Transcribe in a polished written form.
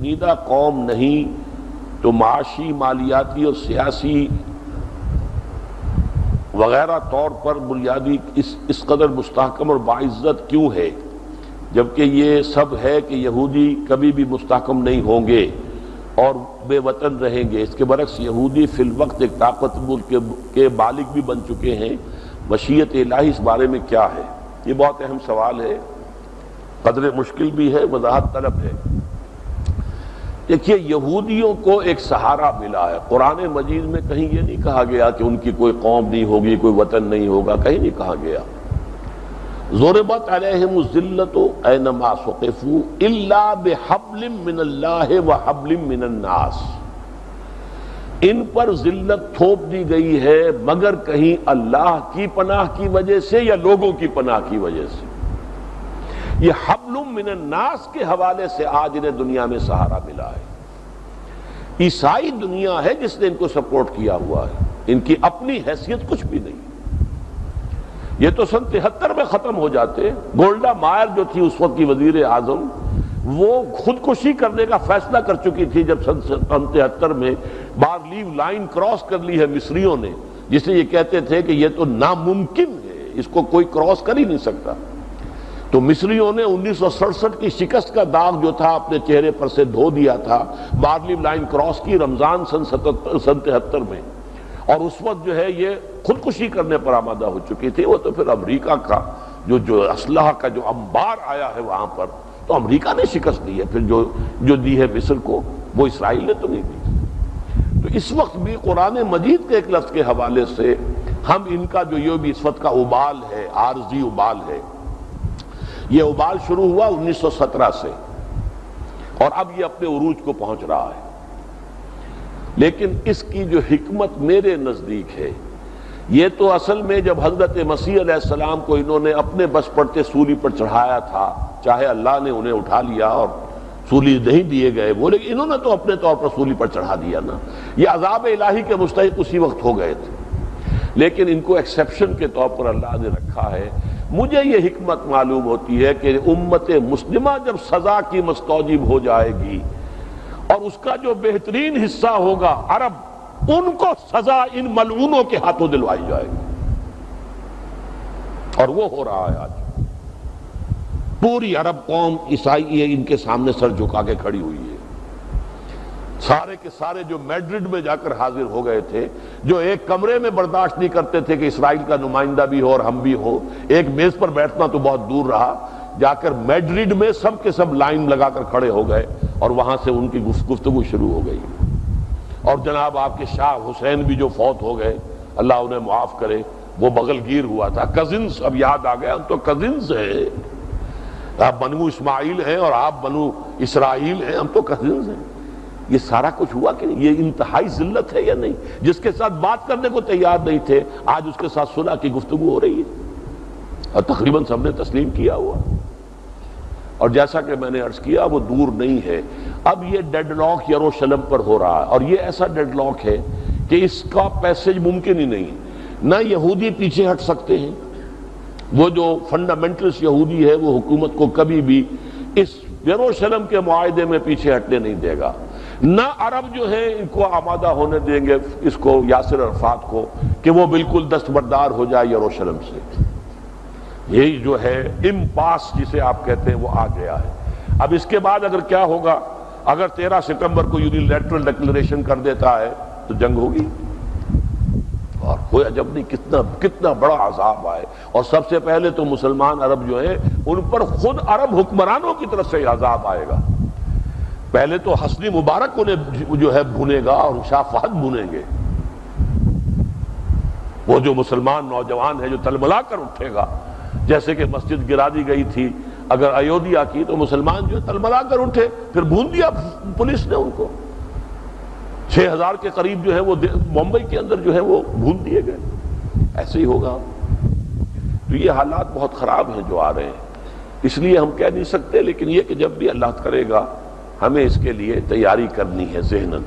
چنیدہ قوم نہیں تو معاشی، مالیاتی اور سیاسی وغیرہ طور پر بنیادی اس قدر مستحکم اور باعزت کیوں ہے، جبکہ یہ سب ہے کہ یہودی کبھی بھی مستحکم نہیں ہوں گے اور بے وطن رہیں گے۔ اس کے برعکس یہودی فی الوقت ایک طاقتور کے بالغ بھی بن چکے ہیں۔ مشیت الہی اس بارے میں کیا ہے؟ یہ بہت اہم سوال ہے، قدر مشکل بھی ہے، وضاحت طلب ہے۔ دیکھیے، یہودیوں کو ایک سہارا ملا ہے۔ قرآن مجید میں کہیں یہ نہیں کہا گیا کہ ان کی کوئی قوم نہیں ہوگی، کوئی وطن نہیں ہوگا، کہیں نہیں کہا گیا۔ ضربت علیہم الذلۃ اینما ثقفوا الا بحبل من اللہ وحبل من الناس، ان پر ذلت تھوپ دی گئی ہے مگر کہیں اللہ کی پناہ کی وجہ سے یا لوگوں کی پناہ کی وجہ سے۔ یہ حبل من الناس کے حوالے سے آج انہیں دنیا میں سہارا ملا ہے۔ عیسائی دنیا ہے جس نے ان کو سپورٹ کیا ہوا ہے، ان کی اپنی حیثیت کچھ بھی نہیں۔ یہ تو سن 73 میں ختم ہو جاتے۔ گولڈا مائر جو تھی اس وقت کی وزیر اعظم، وہ خودکشی کرنے کا فیصلہ کر چکی تھی جب سن 73 میں بارلیو لائن کراس کر لی ہے مصریوں نے، جسے یہ کہتے تھے کہ یہ تو ناممکن ہے، اس کو کوئی کراس کر ہی نہیں سکتا۔ تو مصریوں نے 1967 کی شکست کا داغ جو تھا اپنے چہرے پر سے دھو دیا تھا، بارلیو لائن کراس کی رمضان سن 73 میں، اور اس وقت جو ہے یہ خودکشی کرنے پر آمادہ ہو چکی تھی۔ وہ تو پھر امریکہ کا جو اسلحہ کا جو انبار آیا ہے وہاں پر، تو امریکہ نے شکست دی ہے، پھر جو دی ہے مصر کو، وہ اسرائیل نے تو نہیں دی۔ تو اس وقت بھی قرآن مجید کے ایک لفظ کے حوالے سے ہم ان کا جو یہ بھی اس وقت کا ابال ہے، عارضی ابال ہے، یہ ابال شروع ہوا 1917 سے اور اب یہ اپنے عروج کو پہنچ رہا ہے۔ لیکن اس کی جو حکمت میرے نزدیک ہے، یہ تو اصل میں جب حضرت مسیح علیہ السلام کو انہوں نے اپنے بس پڑتے سولی پر چڑھایا تھا، چاہے اللہ نے انہیں اٹھا لیا اور سولی نہیں دیے گئے وہ، لیکن انہوں نے تو اپنے طور پر سولی پر چڑھا دیا نا، یہ عذاب الہی کے مستحق اسی وقت ہو گئے تھے، لیکن ان کو ایکسیپشن کے طور پر اللہ نے رکھا ہے۔ مجھے یہ حکمت معلوم ہوتی ہے کہ امت مسلمہ جب سزا کی مستوجب ہو جائے گی اور اس کا جو بہترین حصہ ہوگا عرب، ان کو سزا ان ملعونوں کے ہاتھوں دلوائی جائے گی، اور وہ ہو رہا ہے آج۔ پوری عرب قوم عیسائی ان کے سامنے سر جھکا کے کھڑی ہوئی ہے۔ سارے کے سارے جو میڈرڈ میں جا کر حاضر ہو گئے تھے، جو ایک کمرے میں برداشت نہیں کرتے تھے کہ اسرائیل کا نمائندہ بھی ہو اور ہم بھی ہو، ایک میز پر بیٹھنا تو بہت دور رہا، جا کر میڈرڈ میں سب کے سب لائن لگا کر کھڑے ہو گئے اور وہاں سے ان کی گفتگو شروع ہو گئی۔ اور جناب آپ کے شاہ حسین بھی جو فوت ہو گئے، اللہ انہیں معاف کرے، وہ بغل گیر ہوا تھا۔ کزنز، اب یاد آ گیا، ہم تو کزنز ہیں، آپ بنو اسماعیل ہیں اور آپ بنو اسرائیل ہیں، ہم تو کزنز ہیں۔ یہ سارا کچھ ہوا کہ نہیں؟ یہ انتہائی ذلت ہے یا نہیں؟ جس کے ساتھ بات کرنے کو تیار نہیں تھے، آج اس کے ساتھ صلح کی گفتگو ہو رہی ہے اور تقریباً سب نے تسلیم کیا ہوا۔ اور جیسا کہ میں نے عرض کیا، وہ دور نہیں ہے۔ اب یہ ڈیڈ لاک یروشلم پر ہو رہا ہے، اور یہ ایسا ڈیڈ لاک ہے کہ اس کا پیسج ممکن ہی نہیں۔ نہ یہودی پیچھے ہٹ سکتے ہیں، وہ جو فنڈامنٹلسٹ یہودی ہے وہ حکومت کو کبھی بھی اس یروشلم کے معاہدے میں پیچھے ہٹنے نہیں دے گا، نہ عرب جو ہے ان کو آمادہ ہونے دیں گے اس کو، یاسر عرفات کو، کہ وہ بالکل دستبردار ہو جائے یروشلم سے۔ یہی جو ہے امپاس جسے آپ کہتے ہیں وہ آ گیا ہے۔ اب اس کے بعد اگر کیا ہوگا؟ اگر 13 ستمبر کو یونیلیٹرل ڈکلریشن کر دیتا ہے تو جنگ ہوگی، اور کوئی عجب نہیں کتنا بڑا عذاب آئے۔ اور سب سے پہلے تو مسلمان عرب جو ہیں ان پر خود عرب حکمرانوں کی طرف سے عذاب آئے گا۔ پہلے تو حسنی مبارک انہیں جو ہے بھونے گا اور شاہ فہد بھونیں گے، وہ جو مسلمان نوجوان ہے جو تلملا کر اٹھے گا، جیسے کہ مسجد گرا دی گئی تھی اگر ایودھیا کی، تو مسلمان جو تلملا کر اٹھے، پھر بھون دیا پولیس نے ان کو۔ 6000 کے قریب جو ہے وہ ممبئی کے اندر جو ہے وہ بھون دیے گئے۔ ایسے ہی ہوگا۔ تو یہ حالات بہت خراب ہیں جو آ رہے ہیں، اس لیے ہم کہہ نہیں سکتے، لیکن یہ کہ جب بھی اللہ کرے گا ہمیں اس کے لیے تیاری کرنی ہے ذہناً۔